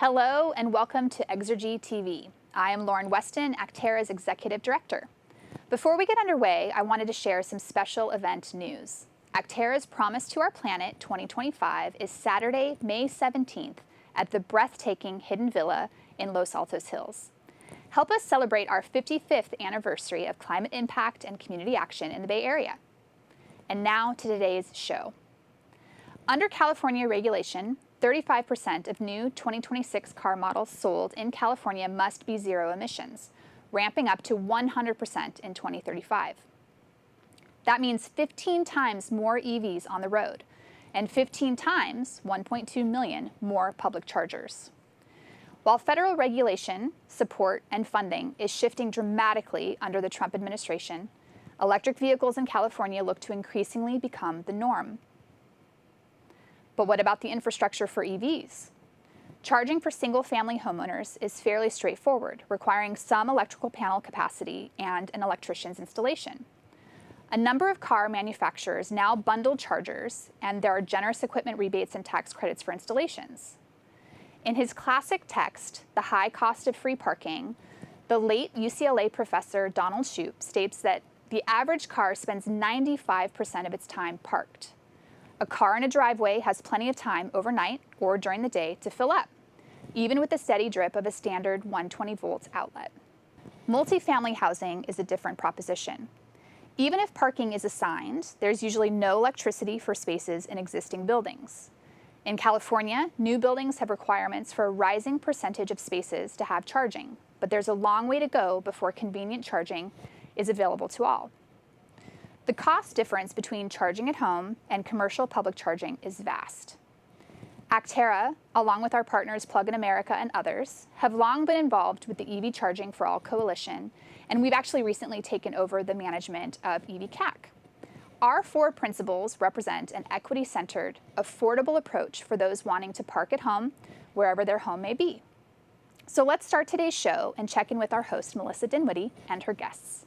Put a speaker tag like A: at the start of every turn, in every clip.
A: Hello and welcome to Exergy TV. I am Lauren Weston, Actera's Executive Director. Before we get underway, I wanted to share some special event news. Actera's Promise to Our Planet 2025 is Saturday, May 17th at the breathtaking Hidden Villa in Los Altos Hills. Help us celebrate our 55th anniversary of climate impact and community action in the Bay Area. And now to today's show. Under California regulation, 35% of new 2026 car models sold in California must be zero emissions, ramping up to 100% in 2035. That means 15 times more EVs on the road and 15 times, 1.2 million, more public chargers. While federal regulation, support, and funding is shifting dramatically under the Trump administration, electric vehicles in California look to increasingly become the norm. But what about the infrastructure for EVs? Charging for single-family homeowners is fairly straightforward, requiring some electrical panel capacity and an electrician's installation. A number of car manufacturers now bundle chargers, and there are generous equipment rebates and tax credits for installations. In his classic text, The High Cost of Free Parking, the late UCLA professor Donald Shoup states that the average car spends 95% of its time parked. A car in a driveway has plenty of time overnight or during the day to fill up, even with the steady drip of a standard 120 volts outlet. Multifamily housing is a different proposition. Even if parking is assigned, there's usually no electricity for spaces in existing buildings. In California, new buildings have requirements for a rising percentage of spaces to have charging, but there's a long way to go before convenient charging is available to all. The cost difference between charging at home and commercial public charging is vast. Actera, along with our partners Plug in America and others, have long been involved with the EV Charging for All Coalition, and we've actually recently taken over the management of EV CAC. Our 4 principles represent an equity-centered, affordable approach for those wanting to park at home, wherever their home may be. So let's start today's show and check in with our host, Melissa Dinwiddie, and her guests.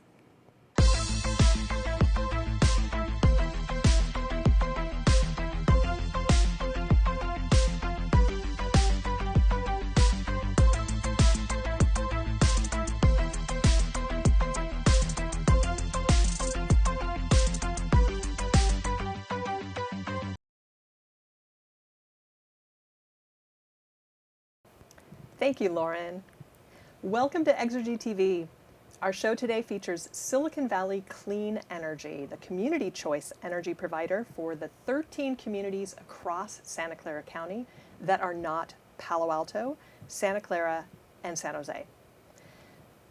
B: Thank you, Lauren. Welcome to Exergy TV. Our show today features Silicon Valley Clean Energy, the community choice energy provider for the 13 communities across Santa Clara County that are not Palo Alto, Santa Clara, and San Jose.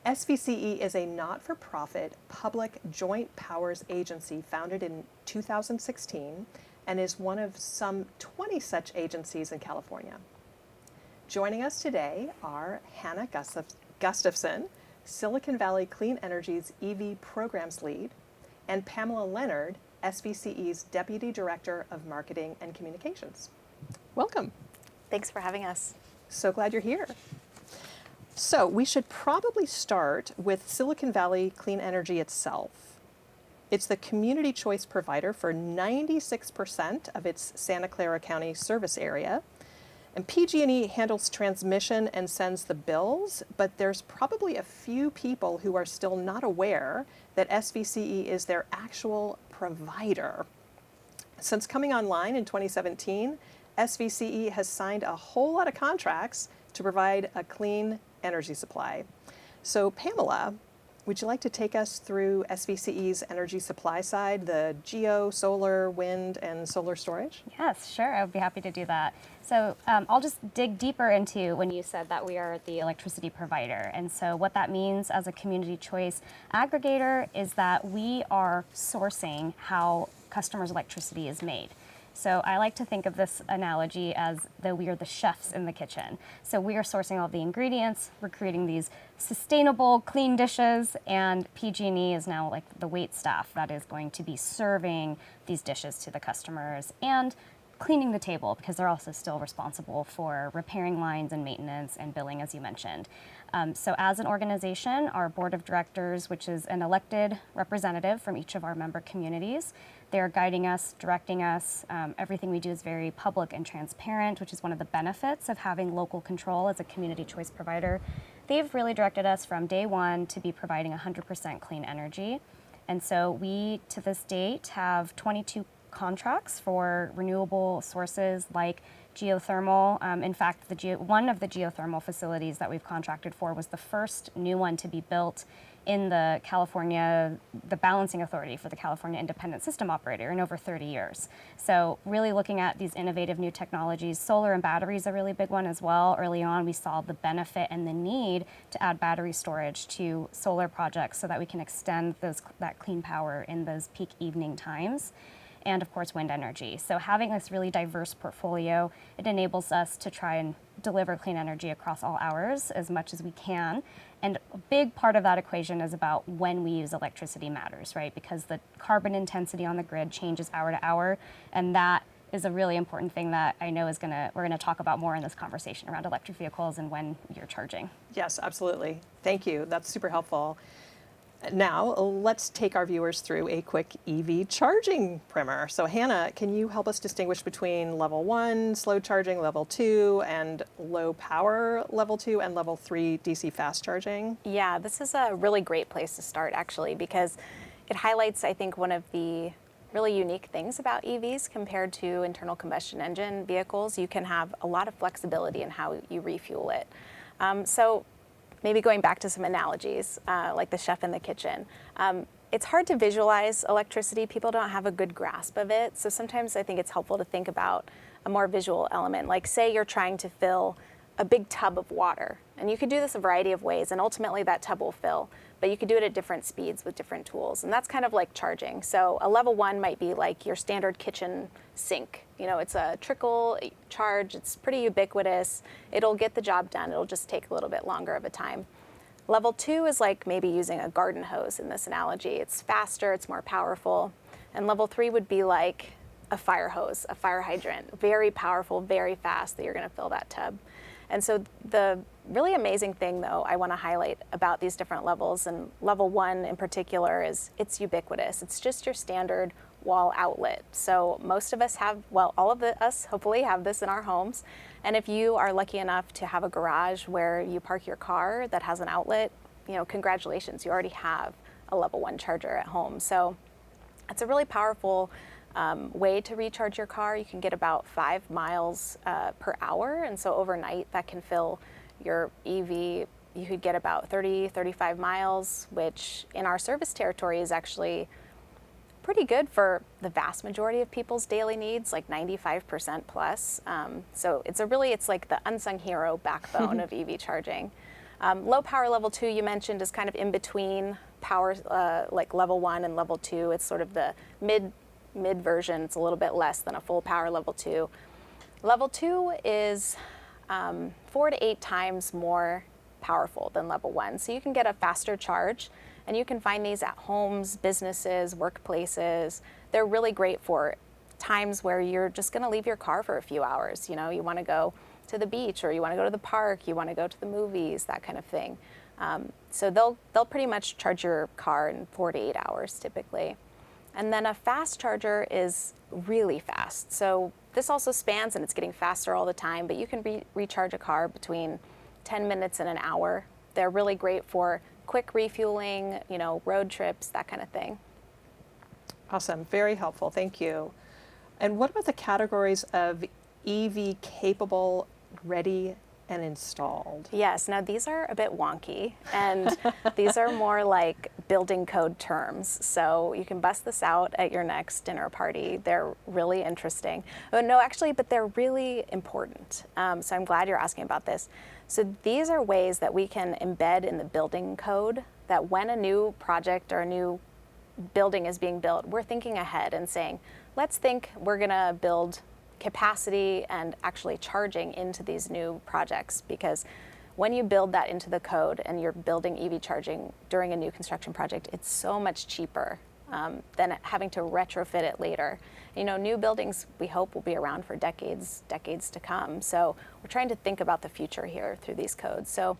B: SVCE is a not-for-profit public joint powers agency founded in 2016 and is one of some 20 such agencies in California. Joining us today are Hannah Gustafson, Silicon Valley Clean Energy's EV Programs Lead, and Pamela Leonard, SVCE's Deputy Director of Marketing and Communications. Welcome.
C: Thanks for having us.
B: So glad you're here. So we should probably start with Silicon Valley Clean Energy itself. It's the community choice provider for 96% of its Santa Clara County service area. And PG&E handles transmission and sends the bills, but there's probably a few people who are still not aware that SVCE is their actual provider. Since coming online in 2017, SVCE has signed a whole lot of contracts to provide a clean energy supply. So Pamela, would you like to take us through SVCE's energy supply side, the geo, solar, wind, and solar storage?
C: Yes, sure. I would be happy to do that. So I'll just dig deeper into when you said that we are the electricity provider. And so what that means as a community choice aggregator is that we are sourcing how customers' electricity is made. So I like to think of this analogy as though we are the chefs in the kitchen. So we are sourcing all the ingredients, we're creating these sustainable, clean dishes, and PG&E is now like the wait staff that is going to be serving these dishes to the customers and cleaning the table, because they're also still responsible for repairing lines and maintenance and billing, as you mentioned. So as an organization, our board of directors, which is an elected representative from each of our member communities, They're guiding us, directing us. Everything we do is very public and transparent, which is one of the benefits of having local control as a community choice provider. They've really directed us from day one to be providing 100% clean energy. And so we, to this date, have 22 contracts for renewable sources like geothermal. In fact, one of the geothermal facilities that we've contracted for was the first new one to be built in the balancing authority for the California Independent System Operator in over 30 years. So really looking at these innovative new technologies. Solar and battery is a really big one as well. Early on, we saw the benefit and the need to add battery storage to solar projects so that we can extend that clean power in those peak evening times. And of course, wind energy. So having this really diverse portfolio, it enables us to try and deliver clean energy across all hours as much as we can. And a big part of that equation is about when we use electricity matters, right? Because the carbon intensity on the grid changes hour to hour, and that is a really important thing that I know we're gonna talk about more in this conversation around electric vehicles and when you're charging.
B: Yes, absolutely. Thank you. That's super helpful. Now, let's take our viewers through a quick EV charging primer. So Hannah, can you help us distinguish between level 1, slow charging, level 2, and low power level 2, and level 3 DC fast charging?
D: Yeah, this is a really great place to start, actually, because it highlights, I think, one of the really unique things about EVs compared to internal combustion engine vehicles. You can have a lot of flexibility in how you refuel it. So maybe going back to some analogies, like the chef in the kitchen. It's hard to visualize electricity. People don't have a good grasp of it. So sometimes I think it's helpful to think about a more visual element. Like say you're trying to fill a big tub of water. And you could do this a variety of ways, and ultimately that tub will fill. But you could do it at different speeds with different tools. And that's kind of like charging. So a level 1 might be like your standard kitchen sink. You know, it's a trickle charge. It's pretty ubiquitous. It'll get the job done. It'll just take a little bit longer of a time. Level 2 is like maybe using a garden hose in this analogy. It's faster, it's more powerful. And level 3 would be like a fire hose, a fire hydrant. Very powerful, very fast that you're gonna fill that tub. And so the really amazing thing, though, I want to highlight about these different levels, and level 1 in particular, is it's ubiquitous. It's just your standard wall outlet. So most of us have, well, all of us hopefully have this in our homes. And if you are lucky enough to have a garage where you park your car that has an outlet, you know, congratulations, you already have a level 1 charger at home. So it's a really powerful way to recharge your car. You can get about 5 miles per hour, and so overnight that can fill your EV. You could get about 30, 35 miles, which in our service territory is actually pretty good for the vast majority of people's daily needs, like 95% plus. So it's like the unsung hero backbone of EV charging. Low power level 2 you mentioned is kind of in between power, like level 1 and level 2. It's sort of the mid version. It's a little bit less than a full power level 2. Level 2 is 4 to 8 times more powerful than level 1. So you can get a faster charge, and you can find these at homes, businesses, workplaces. They're really great for times where you're just gonna leave your car for a few hours. You know, you wanna go to the beach, or you wanna go to the park, you wanna go to the movies, that kind of thing. So they'll pretty much charge your car in 4 to 8 hours typically. And then a fast charger is really fast. So this also spans, and it's getting faster all the time, but you can recharge a car between 10 minutes and an hour. They're really great for quick refueling, you know, road trips, that kind of thing.
B: Awesome, very helpful, thank you. And what about the categories of EV capable, ready, and installed?
D: Yes, now these are a bit wonky, and these are more like building code terms. So you can bust this out at your next dinner party. They're really interesting. Oh, no, actually, but they're really important. So I'm glad you're asking about this. So these are ways that we can embed in the building code that when a new project or a new building is being built, we're thinking ahead and saying, let's think we're gonna build capacity and actually charging into these new projects, because when you build that into the code and you're building EV charging during a new construction project, it's so much cheaper than having to retrofit it later. You know, new buildings we hope will be around for decades to come. So we're trying to think about the future here through these codes. So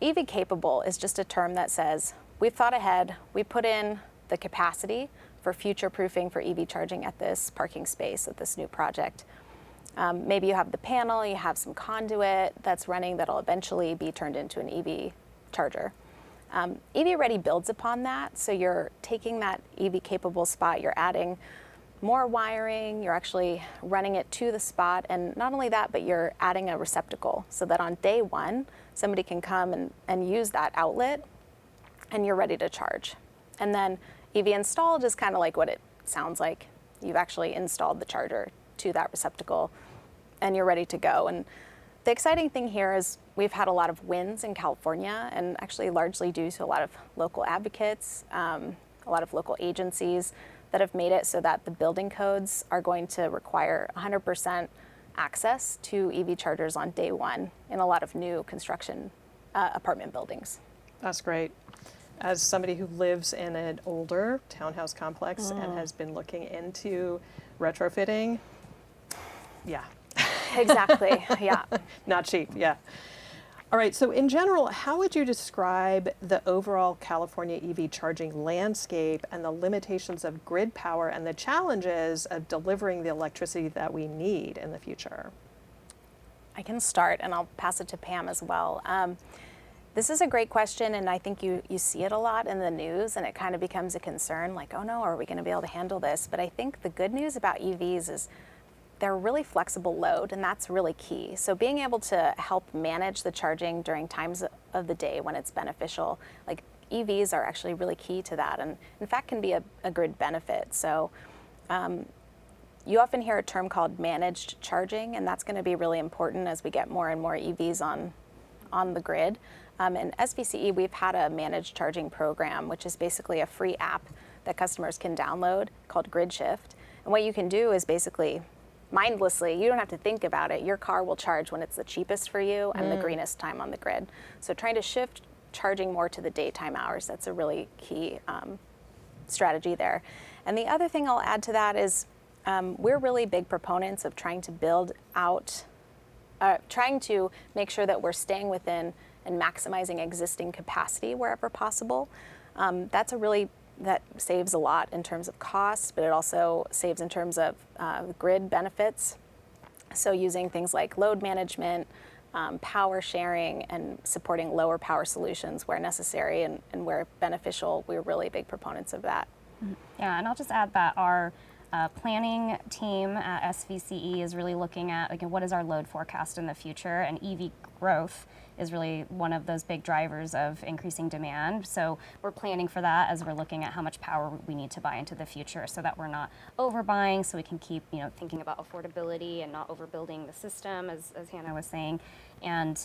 D: EV capable is just a term that says we've thought ahead, we put in the capacity for future proofing for EV charging at this parking space at this new project. Maybe you have the panel, you have some conduit that's running that'll eventually be turned into an EV charger. EV Ready builds upon that, so you're taking that EV capable spot, you're adding more wiring, you're actually running it to the spot, and not only that, but you're adding a receptacle so that on day one, somebody can come and use that outlet and you're ready to charge. And then EV installed is kind of like what it sounds like. You've actually installed the charger to that receptacle and you're ready to go. And the exciting thing here is we've had a lot of wins in California, and actually largely due to a lot of local advocates, a lot of local agencies that have made it so that the building codes are going to require 100% access to EV chargers on day one in a lot of new construction apartment buildings.
B: That's great. As somebody who lives in an older townhouse complex and has been looking into retrofitting, yeah.
D: Exactly, yeah.
B: Not cheap, yeah. All right, so in general, how would you describe the overall California EV charging landscape and the limitations of grid power and the challenges of delivering the electricity that we need in the future?
D: I can start, and I'll pass it to Pam as well. This is a great question, and I think you see it a lot in the news, and it kind of becomes a concern, like, oh no, are we going to be able to handle this? But I think the good news about EVs is they're really flexible load, and that's really key. So being able to help manage the charging during times of the day when it's beneficial, like EVs are actually really key to that, and in fact can be a grid benefit. So you often hear a term called managed charging, and that's going to be really important as we get more and more EVs on the grid. In SVCE, we've had a managed charging program, which is basically a free app that customers can download called Grid Shift. And what you can do is basically mindlessly, you don't have to think about it. Your car will charge when it's the cheapest for you and the greenest time on the grid. So trying to shift charging more to the daytime hours, that's a really key strategy there. And the other thing I'll add to that is we're really big proponents of trying to build out, trying to make sure that we're staying within and maximizing existing capacity wherever possible. That saves a lot in terms of cost, but it also saves in terms of grid benefits. So using things like load management, power sharing, and supporting lower power solutions where necessary and where beneficial, we're really big proponents of that.
C: Yeah, and I'll just add that our planning team at SVCE is really looking at, again, what is our load forecast in the future, and EV growth is really one of those big drivers of increasing demand. So we're planning for that as we're looking at how much power we need to buy into the future so that we're not overbuying, so we can keep thinking about affordability and not overbuilding the system, as Hannah was saying. And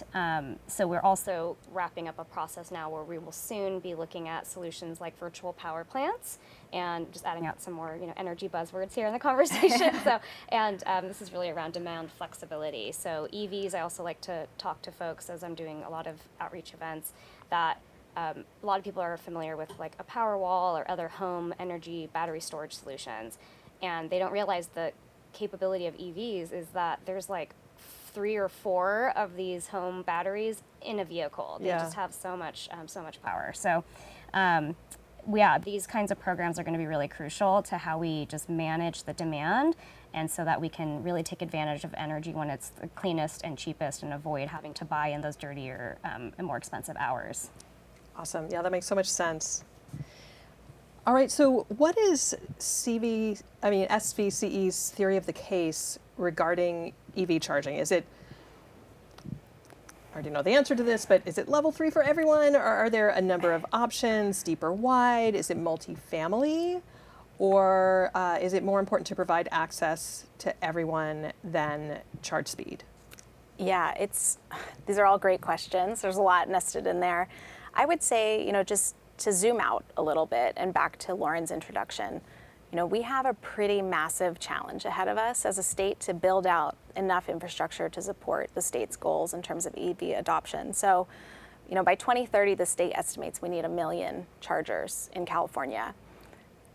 C: so we're also wrapping up a process now where we will soon be looking at solutions like virtual power plants, and just adding out some more energy buzzwords here in the conversation. This is really around demand flexibility. So EVs, I also like to talk to folks as I'm doing a lot of outreach events that a lot of people are familiar with like a Powerwall or other home energy battery storage solutions, and they don't realize the capability of EVs is that there's like 3 or 4 of these home batteries in a vehicle. They just have so much power. So yeah, these kinds of programs are going to be really crucial to how we just manage the demand, and so that we can really take advantage of energy when it's the cleanest and cheapest and avoid having to buy in those dirtier and more expensive hours.
B: Awesome. Yeah, that makes so much sense. All right, so what is SVCE's theory of the case regarding EV charging? Is it, I already know the answer to this, but is it level 3 for everyone, or are there a number of options, deep or wide? Is it multifamily, or is it more important to provide access to everyone than charge speed?
D: Yeah, these are all great questions. There's a lot nested in there. I would say, just to zoom out a little bit and back to Lauren's introduction, we have a pretty massive challenge ahead of us as a state to build out enough infrastructure to support the state's goals in terms of EV adoption. So, by 2030, the state estimates we need 1 million chargers in California.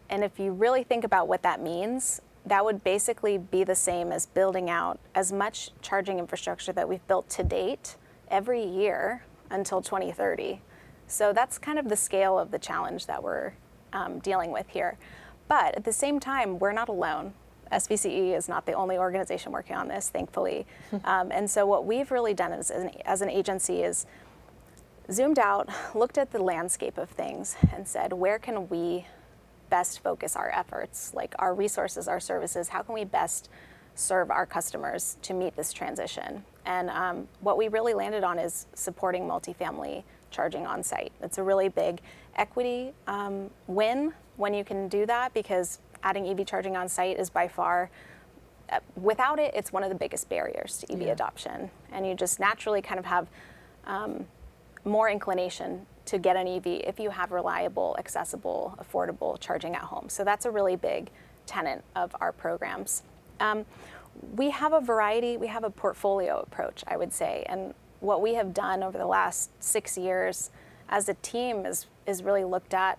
D: And if you really think about what that means, that would basically be the same as building out as much charging infrastructure that we've built to date every year until 2030. So that's kind of the scale of the challenge that we're dealing with here. But at the same time, we're not alone. SVCE is not the only organization working on this, thankfully. And so what we've really done as an agency is zoomed out, looked at the landscape of things, and said, where can we best focus our efforts, like our resources, our services? How can we best serve our customers to meet this transition? And what we really landed on is supporting multifamily charging on site. It's a really big equity win when you can do that, because adding EV charging on site is by far, without it, it's one of the biggest barriers to EV adoption. And you just naturally kind of have more inclination to get an EV if you have reliable, accessible, affordable charging at home. So that's a really big tenet of our programs. We have a variety, we have a portfolio approach, I would say. And what we have done over the last 6 years as a team is really looked at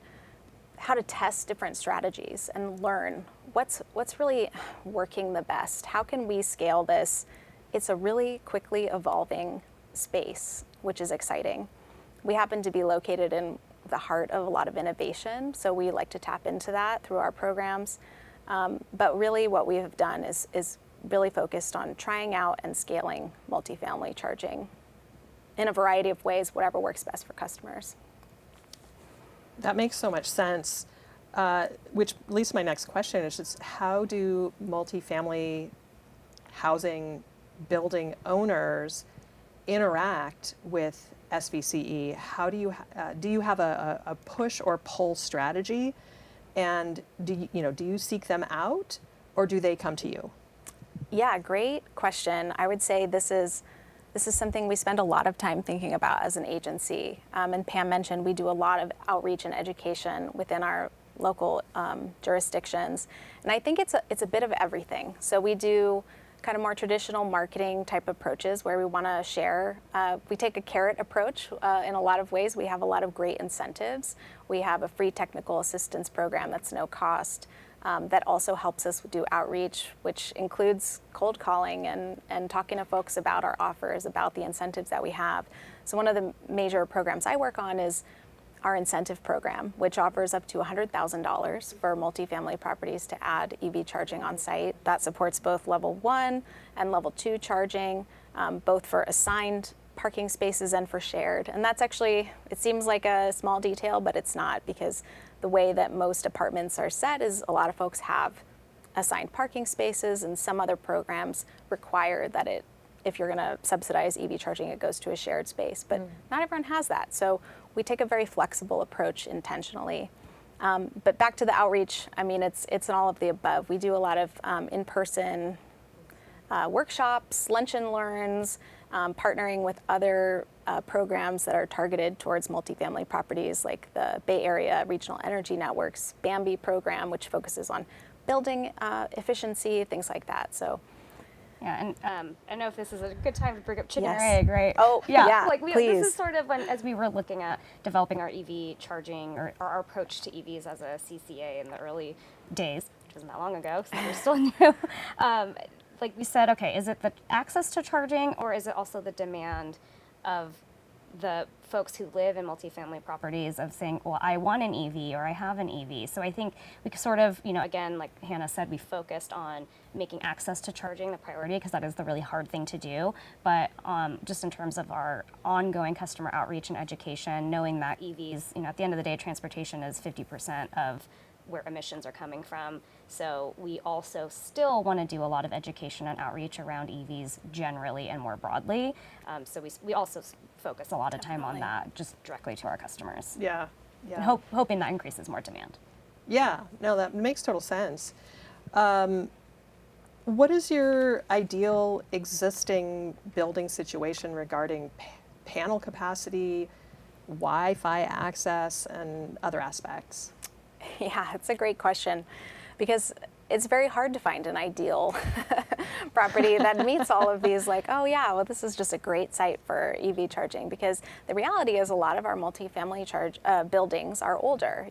D: how to test different strategies and learn what's really working the best. How can we scale this? It's a really quickly evolving space, which is exciting. We happen to be located in the heart of a lot of innovation, so we like to tap into that through our programs. But really what we have done is really focused on trying out and scaling multifamily charging in a variety of ways, whatever works best for customers.
B: That makes so much sense, which leads to my next question, is just how do multifamily housing building owners interact with SVCE? How do you have a push or pull strategy, and do you seek them out, or do they come to you?
D: Yeah, great question. I would say this is something we spend a lot of time thinking about as an agency. And Pam mentioned we do a lot of outreach and education within our local jurisdictions. And I think it's a bit of everything. So we do kind of more traditional marketing type approaches where we want to share. We take a carrot approach in a lot of ways. We have a lot of great incentives. We have a free technical assistance program that's no cost. That also helps us do outreach, which includes cold calling and talking to folks about our offers, about the incentives that we have. So one of the major programs I work on is our incentive program, which offers up to $100,000 for multifamily properties to add EV charging on site. That supports both level 1 and level 2 charging, both for assigned parking spaces and for shared. And that's actually, it seems like a small detail, but it's not, because the way that most apartments are set is a lot of folks have assigned parking spaces, and some other programs require that if you're going to subsidize EV charging, it goes to a shared space. But not everyone has that. So we take a very flexible approach intentionally. But back to the outreach, I mean, it's all of the above. We do a lot of in-person workshops, lunch and learns, partnering with other programs that are targeted towards multifamily properties, like the Bay Area Regional Energy Network's Bambi program, which focuses on building efficiency, things like that. So.
C: Yeah, and I don't know if this is a good time to bring up chicken
D: Yes.
C: or egg, right?
D: Oh, yeah, please.
C: This is sort of as we were looking at developing our EV charging, or our approach to EVs as a CCA in the early days, which wasn't that long ago, so we're still new. Like we said, okay, is it the access to charging, or is it also the demand of the folks who live in multifamily properties of saying, well, I want an EV, or I have an EV? So I think we sort of, again, like Hannah said, we focused on making access to charging the priority, because that is the really hard thing to do. But just in terms of our ongoing customer outreach and education, knowing that EVs, at the end of the day, transportation is 50% of where emissions are coming from. So we also still want to do a lot of education and outreach around EVs generally and more broadly. So we also focus a lot of time on that, just directly to our customers.
B: Yeah.
C: And hoping that increases more demand.
B: Yeah, no, that makes total sense. What is your ideal existing building situation regarding panel capacity, Wi-Fi access, and other aspects?
D: Yeah, it's a great question, because it's very hard to find an ideal property that meets all of these, like, oh yeah, well, this is just a great site for EV charging. Because the reality is a lot of our multifamily buildings are older.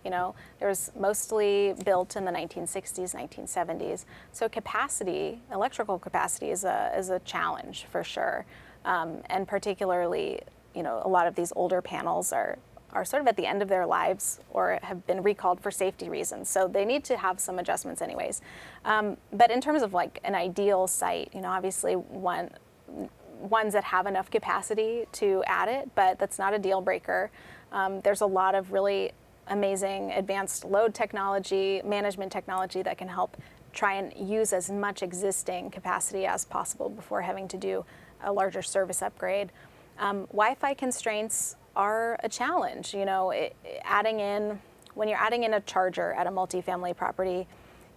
D: There's mostly built in the 1960s, 1970s. So capacity, electrical capacity is a challenge for sure. And particularly, a lot of these older panels are are sort of at the end of their lives or have been recalled for safety reasons. So they need to have some adjustments anyways. But in terms of like an ideal site, you know, obviously ones that have enough capacity to add it, but that's not a deal breaker. There's a lot of really amazing advanced load technology, management technology that can help try and use as much existing capacity as possible before having to do a larger service upgrade. Wi-Fi constraints are a challenge. You know, when you're adding in a charger at a multifamily property,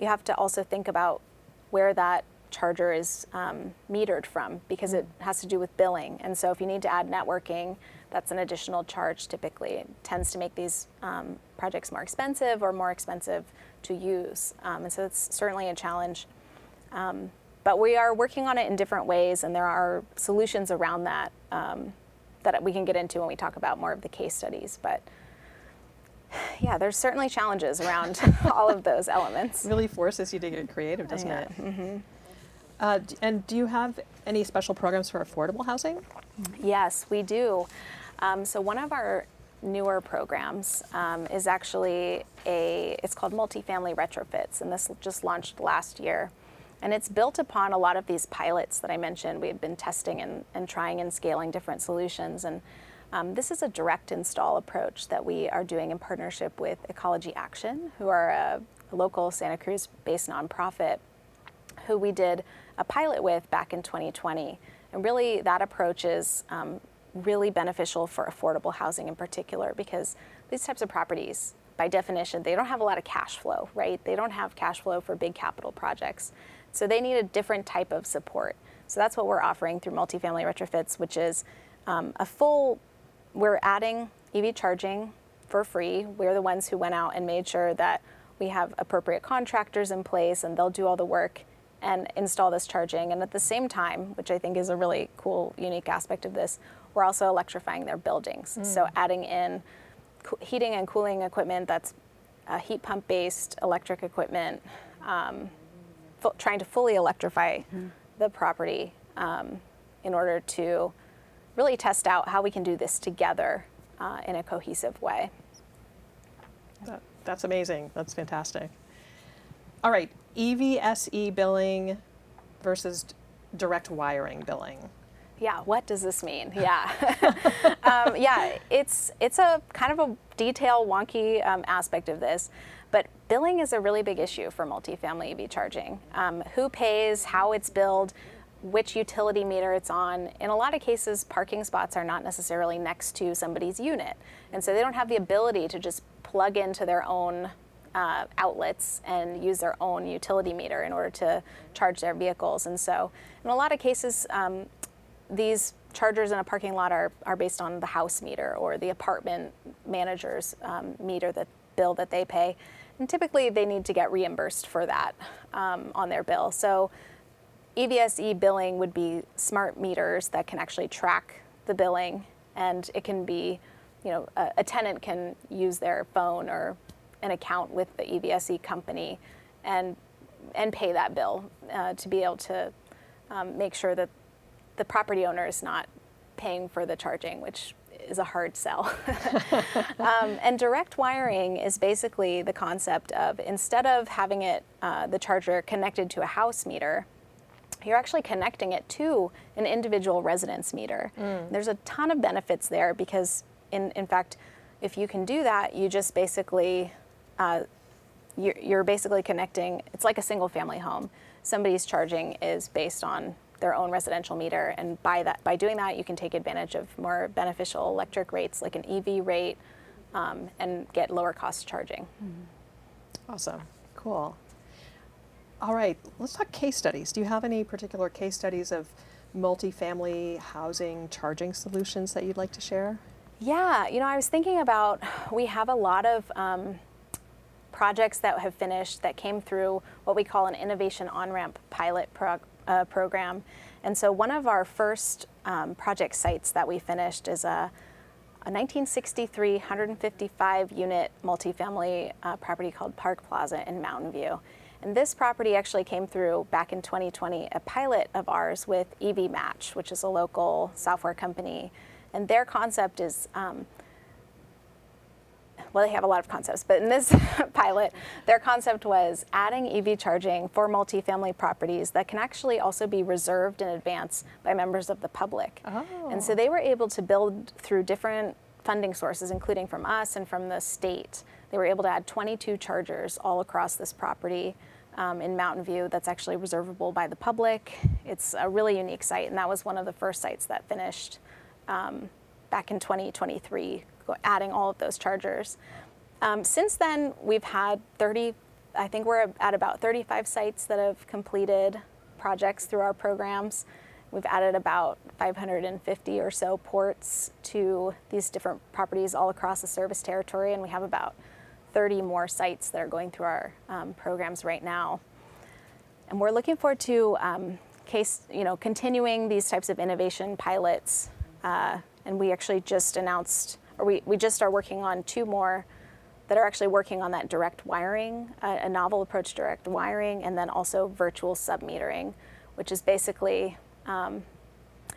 D: you have to also think about where that charger is metered from, because it has to do with billing. And so if you need to add networking, that's an additional charge typically. It tends to make these projects more expensive or more expensive to use. And so it's certainly a challenge. But we are working on it in different ways, and there are solutions around that that we can get into when we talk about more of the case studies. But yeah, there's certainly challenges around all of those elements.
B: It really forces you to get creative, doesn't it? Mm-hmm. And do you have any special programs for affordable housing?
D: Yes, we do. So one of our newer programs is actually it's called multifamily retrofits, and this just launched last year. And it's built upon a lot of these pilots that I mentioned. We've been testing and trying and scaling different solutions. And this is a direct install approach that we are doing in partnership with Ecology Action, who are a local Santa Cruz-based nonprofit, who we did a pilot with back in 2020. And really that approach is really beneficial for affordable housing in particular, because these types of properties, by definition, they don't have a lot of cash flow, right? They don't have cash flow for big capital projects. So they need a different type of support. So that's what we're offering through multifamily retrofits, which is we're adding EV charging for free. We're the ones who went out and made sure that we have appropriate contractors in place, and they'll do all the work and install this charging. And at the same time, which I think is a really cool, unique aspect of this, we're also electrifying their buildings. So adding in heating and cooling equipment that's heat pump based electric equipment, trying to fully electrify the property in order to really test out how we can do this together in a cohesive way.
B: That's amazing. That's fantastic. All right, EVSE billing versus direct wiring billing.
D: Yeah, what does this mean? Yeah, yeah, it's a kind of a detail wonky aspect of this, but billing is a really big issue for multifamily EV charging. Who pays, how it's billed, which utility meter it's on. In a lot of cases, parking spots are not necessarily next to somebody's unit, and so they don't have the ability to just plug into their own outlets and use their own utility meter in order to charge their vehicles. And so in a lot of cases, these chargers in a parking lot are based on the house meter or the apartment manager's meter, that bill that they pay. And typically they need to get reimbursed for that on their bill. So EVSE billing would be smart meters that can actually track the billing, and it can be, you know, a tenant can use their phone or an account with the EVSE company and pay that bill to be able to make sure that the property owner is not paying for the charging, which is a hard sell. And direct wiring is basically the concept of, instead of having it, the charger connected to a house meter, you're actually connecting it to an individual residence meter. There's a ton of benefits there, because in fact, if you can do that, you just basically, you're basically connecting, it's like a single family home. Somebody's charging is based on their own residential meter, and by doing that, you can take advantage of more beneficial electric rates like an EV rate, and get lower cost charging.
B: Awesome, cool. All right, let's talk case studies. Do you have any particular case studies of multifamily housing charging solutions that you'd like to share?
D: Yeah, you know, I was thinking about, we have a lot of projects that have finished that came through what we call an innovation on-ramp pilot program. And so one of our first project sites that we finished is a 1963 155 unit multifamily property called Park Plaza in Mountain View. And this property actually came through back in 2020, a pilot of ours with EV Match, which is a local software company. And their concept is well, they have a lot of concepts, but in this pilot, their concept was adding EV charging for multifamily properties that can actually also be reserved in advance by members of the public.
B: Oh.
D: And so they were able to build through different funding sources, including from us and from the state. They were able to add 22 chargers all across this property in Mountain View that's actually reservable by the public. It's a really unique site, and that was one of the first sites that finished back in 2023, adding all of those chargers. Since then, we've had I think we're at about 35 sites that have completed projects through our programs. We've added about 550 or so ports to these different properties all across the service territory, and we have about 30 more sites that are going through our programs right now. And we're looking forward to continuing these types of innovation pilots. And we actually just announced, or we just are working on 2 more that are actually working on that direct wiring, a novel approach to direct wiring, and then also virtual submetering, which is basically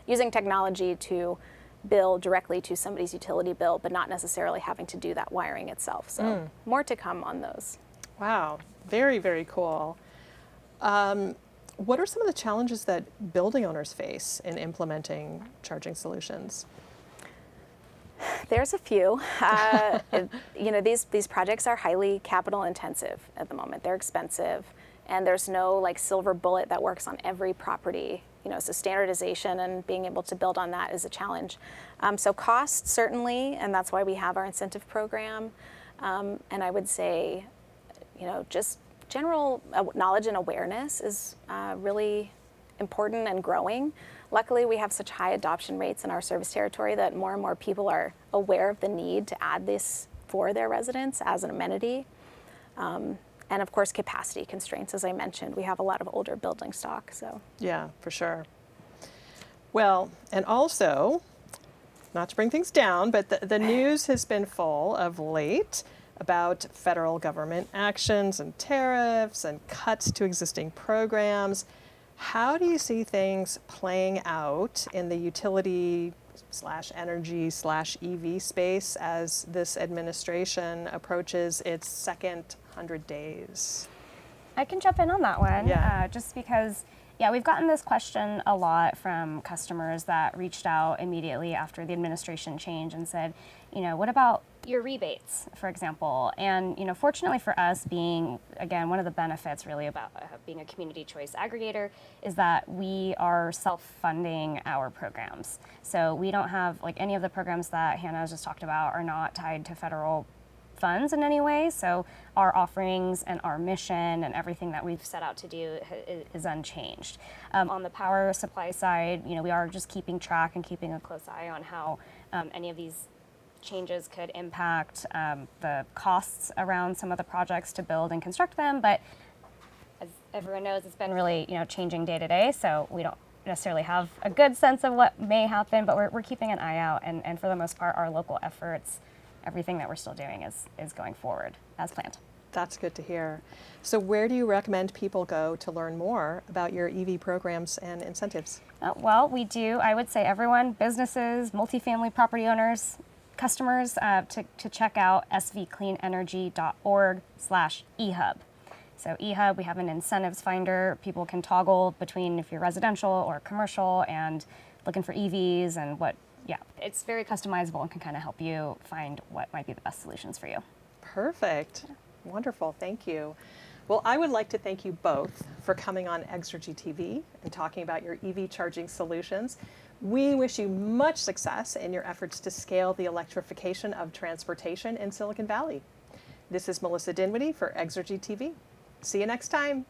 D: using technology to bill directly to somebody's utility bill, but not necessarily having to do that wiring itself. So more to come on those.
B: Wow, very, very cool. What are some of the challenges that building owners face in implementing charging solutions?
D: There's a few. These projects are highly capital intensive at the moment. They're expensive, and there's no like silver bullet that works on every property. So standardization and being able to build on that is a challenge. So cost, certainly, and that's why we have our incentive program. And I would say, just general knowledge and awareness is really important and growing. Luckily, we have such high adoption rates in our service territory that more and more people are aware of the need to add this for their residents as an amenity. And of course, capacity constraints, as I mentioned. We have a lot of older building stock, so.
B: Yeah, for sure. Well, and also, not to bring things down, but the news has been full of late about federal government actions and tariffs and cuts to existing programs. How do you see things playing out in the utility/energy/EV space as this administration approaches its second 100 days?
C: I can jump in on that one,
B: Yeah.
C: just because, we've gotten this question a lot from customers that reached out immediately after the administration change and said, what about your rebates, for example? And, fortunately for us, being, again, one of the benefits really about being a community choice aggregator is that we are self-funding our programs. So we don't have, like, any of the programs that Hannah just talked about are not tied to federal funds in any way. So our offerings and our mission and everything that we've set out to do is unchanged. On the power supply side, we are just keeping track and keeping a close eye on how any of these changes could impact the costs around some of the projects to build and construct them. But as everyone knows, it's been really changing day to day. So we don't necessarily have a good sense of what may happen, but we're keeping an eye out. And for the most part, our local efforts, everything that we're still doing is going forward as planned.
B: That's good to hear. So where do you recommend people go to learn more about your EV programs and incentives?
C: Well, we do, I would say everyone, businesses, multifamily property owners, customers, to check out svcleanenergy.org/ehub. So eHub, we have an incentives finder. People can toggle between if you're residential or commercial and looking for EVs and it's very customizable and can kind of help you find what might be the best solutions for you.
B: Perfect. Wonderful. Thank you. Well, I would like to thank you both for coming on Exergy TV and talking about your EV charging solutions. We wish you much success in your efforts to scale the electrification of transportation in Silicon Valley. This is Melissa Dinwiddie for Exergy TV. See you next time.